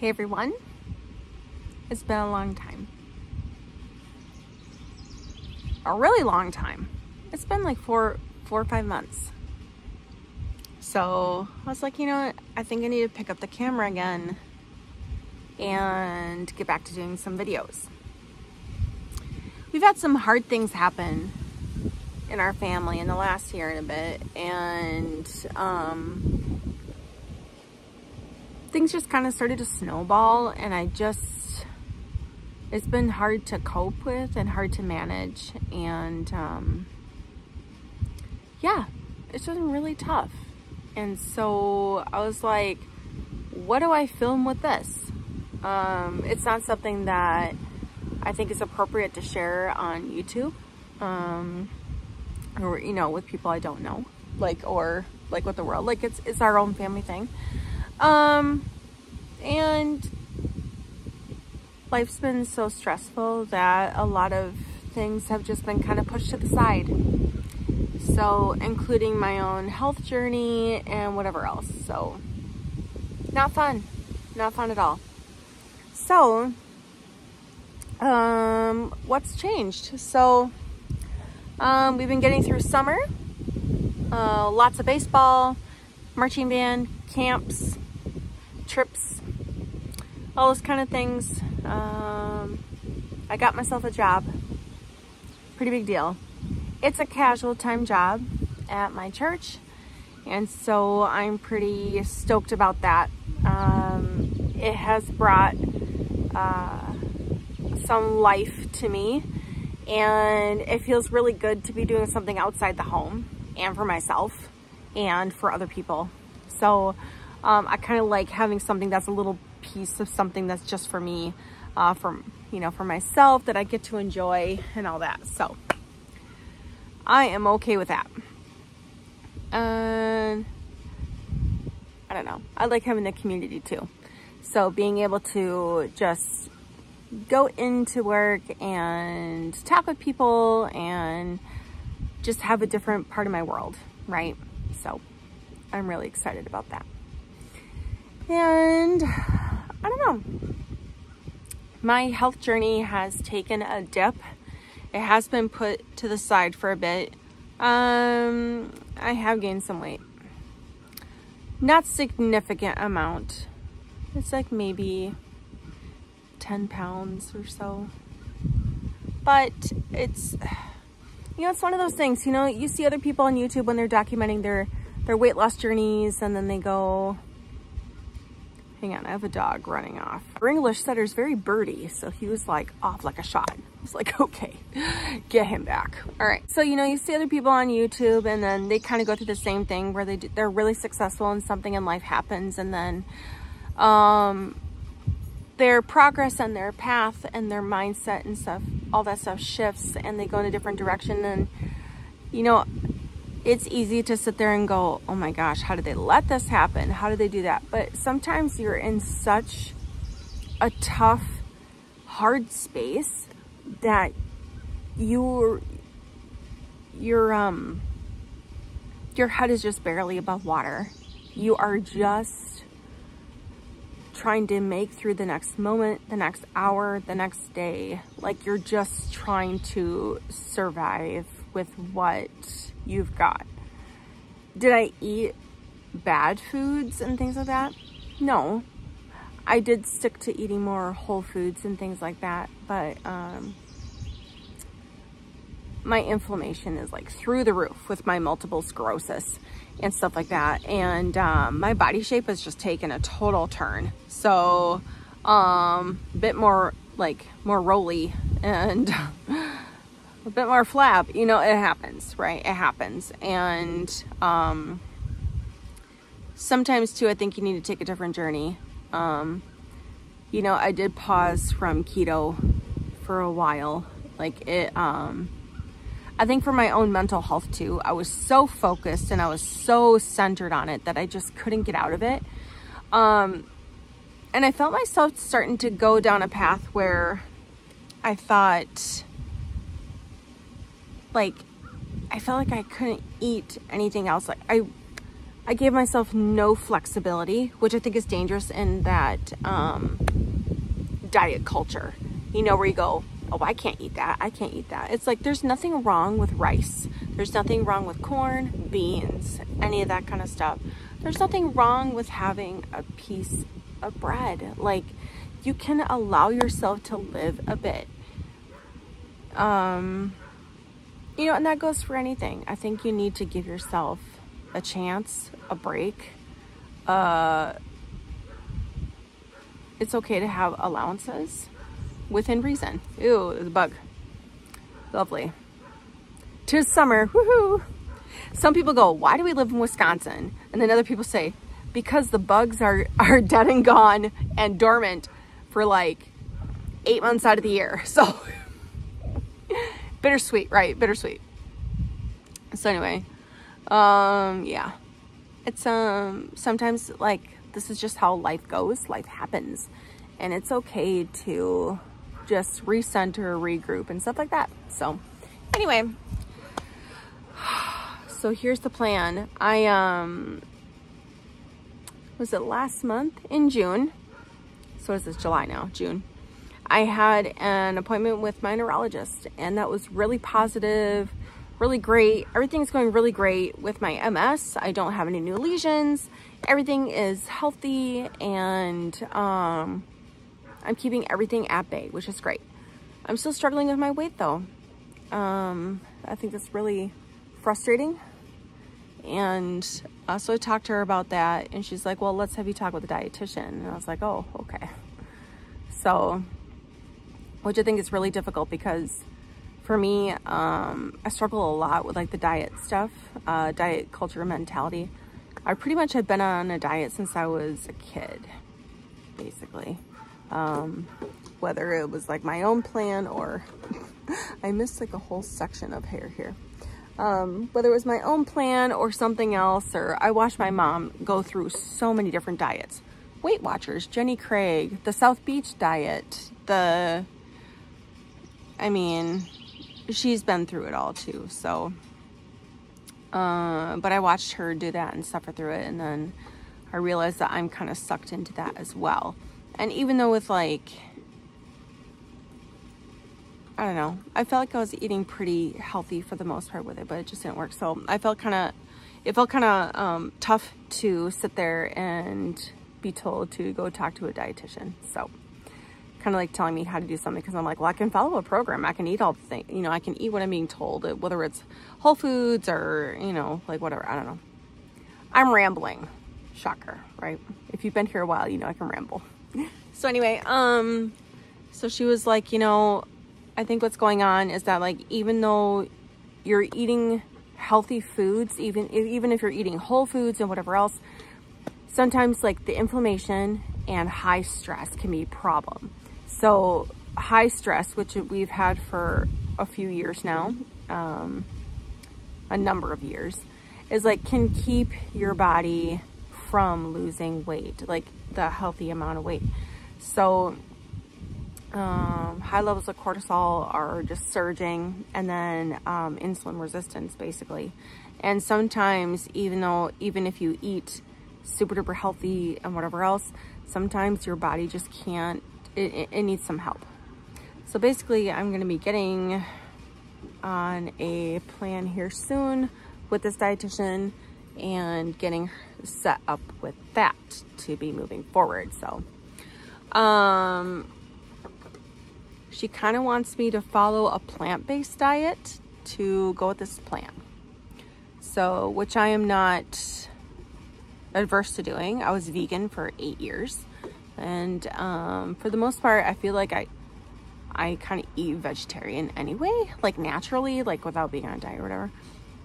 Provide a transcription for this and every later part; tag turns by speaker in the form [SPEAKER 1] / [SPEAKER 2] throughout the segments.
[SPEAKER 1] Hey everyone, it's been a long time. A really long time. It's been like four or 5 months. So I was like, you know what? I think I need to pick up the camera again and get back to doing some videos. We've had some hard things happen in our family in the last year and a bit, and things just kind of started to snowball, and it's been hard to cope with and hard to manage, and yeah, it's been really tough. And so I was like, what do I film with this? It's not something that I think is appropriate to share on YouTube, or, you know, with people I don't know, or with the world. Like, it's our own family thing. And life's been so stressful that a lot of things have just been kind of pushed to the side. So, including my own health journey and whatever else. So, not fun at all. So, what's changed? So, we've been getting through summer, lots of baseball, marching band, camps, trips, all those kind of things. I got myself a job, pretty big deal. It's a casual time job at my church, and so I'm pretty stoked about that. It has brought some life to me, and it feels really good to be doing something outside the home and for myself and for other people. So I kind of like having something that's a little piece of something that's just for me, for myself, that I get to enjoy and all that. So I am okay with that. I don't know. I like having the community too. So being able to just go into work and talk with people and just have a different part of my world, right? So I'm really excited about that. And I don't know. My health journey has taken a dip. It has been put to the side for a bit. I have gained some weight. Not significant amount. It's like maybe 10 pounds or so. But it's, it's one of those things, you see other people on YouTube when they're documenting their weight loss journeys, and then they go, hang on, I have a dog running off. Our English setter's very birdy, so he was like off like a shot. I was like, okay, get him back. All right, so you see other people on YouTube, and then they kind of go through the same thing where they're really successful and something in life happens, and then their progress and their path and their mindset and stuff, all that stuff shifts, and they go in a different direction. And it's easy to sit there and go, oh my gosh, how did they let this happen? How did they do that? But sometimes you're in such a tough, hard space that your head is just barely above water. You are just trying to make through the next moment, the next hour, the next day. Like, you're just trying to survive with what you've got. Did I eat bad foods and things like that? No. I did stick to eating more whole foods and things like that, but my inflammation is like through the roof with my multiple sclerosis and stuff like that, and my body shape has just taken a total turn. So a bit more rolly and a bit more flab. It happens, right? It happens. And sometimes too, I think you need to take a different journey. I did pause from keto for a while. I think for my own mental health too, I was so focused and I was so centered on it that I just couldn't get out of it. And I felt myself starting to go down a path where I thought, I felt like I couldn't eat anything else. I gave myself no flexibility, which I think is dangerous in that diet culture, you know, where you go, oh, I can't eat that. I can't eat that. It's like, there's nothing wrong with rice. There's nothing wrong with corn, beans, any of that kind of stuff. There's nothing wrong with having a piece of bread. Like, you can allow yourself to live a bit. You know, and that goes for anything. I think you need to give yourself a chance, a break. It's okay to have allowances within reason. Ew, there's a bug. Lovely. 'Tis summer, woohoo! Some people go, why do we live in Wisconsin? And then other people say, because the bugs are dead and gone and dormant for like 8 months out of the year. So bittersweet, right? Bittersweet. So anyway, yeah, it's, sometimes like, this is just how life goes. Life happens, and it's okay to just recenter, regroup and stuff like that. So anyway, so here's the plan. Was it last month in June? So is this July now, June? I had an appointment with my neurologist, and that was really positive, really great. Everything's going really great with my MS. I don't have any new lesions. Everything is healthy, and I'm keeping everything at bay, which is great. I'm still struggling with my weight though. I think that's really frustrating. And so I talked to her about that, and she's like, well, let's have you talk with a dietitian. And I was like, oh, okay. So, which I think is really difficult, because for me, I struggle a lot with like the diet stuff, diet culture mentality. I pretty much had been on a diet since I was a kid, basically. Whether it was like my own plan or I missed like a whole section of hair here. Whether it was my own plan or something else, or I watched my mom go through so many different diets. Weight Watchers, Jenny Craig, the South Beach diet, I mean, she's been through it all too. So, but I watched her do that and suffer through it. And then I realized that I'm kind of sucked into that as well. And even though with like, I don't know, I felt like I was eating pretty healthy for the most part with it, but it just didn't work. So I felt it felt kind of tough to sit there and be told to go talk to a dietitian. So kind of like telling me how to do something, because I'm like, well, I can follow a program. I can eat all the things, you know, I can eat what I'm being told, whether it's Whole Foods or, you know, like whatever, I don't know. I'm rambling. Shocker, right? If you've been here a while, you know I can ramble. So anyway, so she was like, you know, I think what's going on is that like, even though you're eating healthy foods, even if you're eating whole foods and whatever else, sometimes like the inflammation and high stress can be a problem. So high stress, which we've had for a few years now, a number of years, is like, can keep your body from losing weight, like the healthy amount of weight. So high levels of cortisol are just surging, and then insulin resistance basically. And sometimes even if you eat super duper healthy and whatever else, sometimes your body just can't, it needs some help. So basically I'm going to be getting on a plan here soon with this dietitian and getting set up with that to be moving forward. So she kind of wants me to follow a plant-based diet to go with this plan. So, which I am not adverse to doing. I was vegan for 8 years. And for the most part, I feel like I kind of eat vegetarian anyway, like naturally, like without being on a diet or whatever.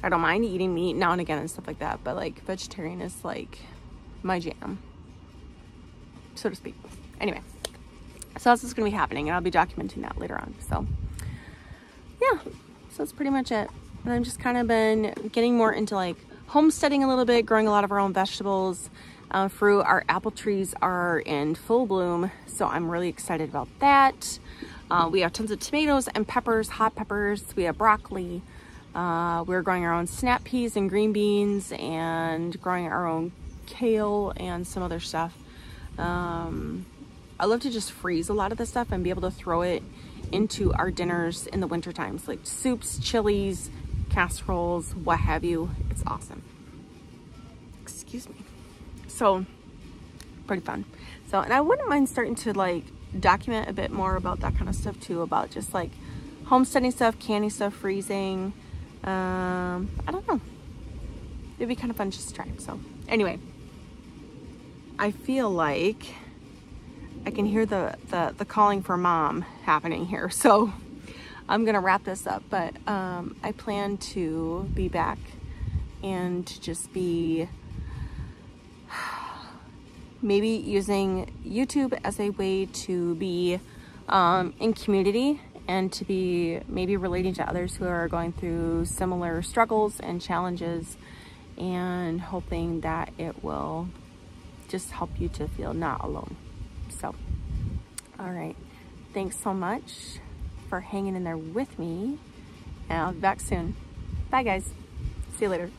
[SPEAKER 1] I don't mind eating meat now and again and stuff like that, but like vegetarian is like my jam, so to speak. Anyway, so that's what's going to be happening, and I'll be documenting that later on. So yeah, so that's pretty much it. And I've just kind of been getting more into like homesteading a little bit, growing a lot of our own vegetables, fruit. Our apple trees are in full bloom, so I'm really excited about that. We have tons of tomatoes and peppers, hot peppers. We have broccoli. We're growing our own snap peas and green beans and growing our own kale and some other stuff. I love to just freeze a lot of the stuff and be able to throw it into our dinners in the winter times, like soups, chilies, casseroles, what have you. It's awesome. Excuse me. So pretty fun. So, and I wouldn't mind starting to like document a bit more about that kind of stuff too, about just like homesteading stuff, canning stuff, freezing. I don't know. It'd be kind of fun just to try. So anyway, I feel like I can hear the calling for mom happening here. So I'm gonna wrap this up, but I plan to be back and to just be maybe using YouTube as a way to be in community and to be maybe relating to others who are going through similar struggles and challenges, and hoping that it will just help you to feel not alone. So, all right. Thanks so much for hanging in there with me, and I'll be back soon. Bye guys. See you later.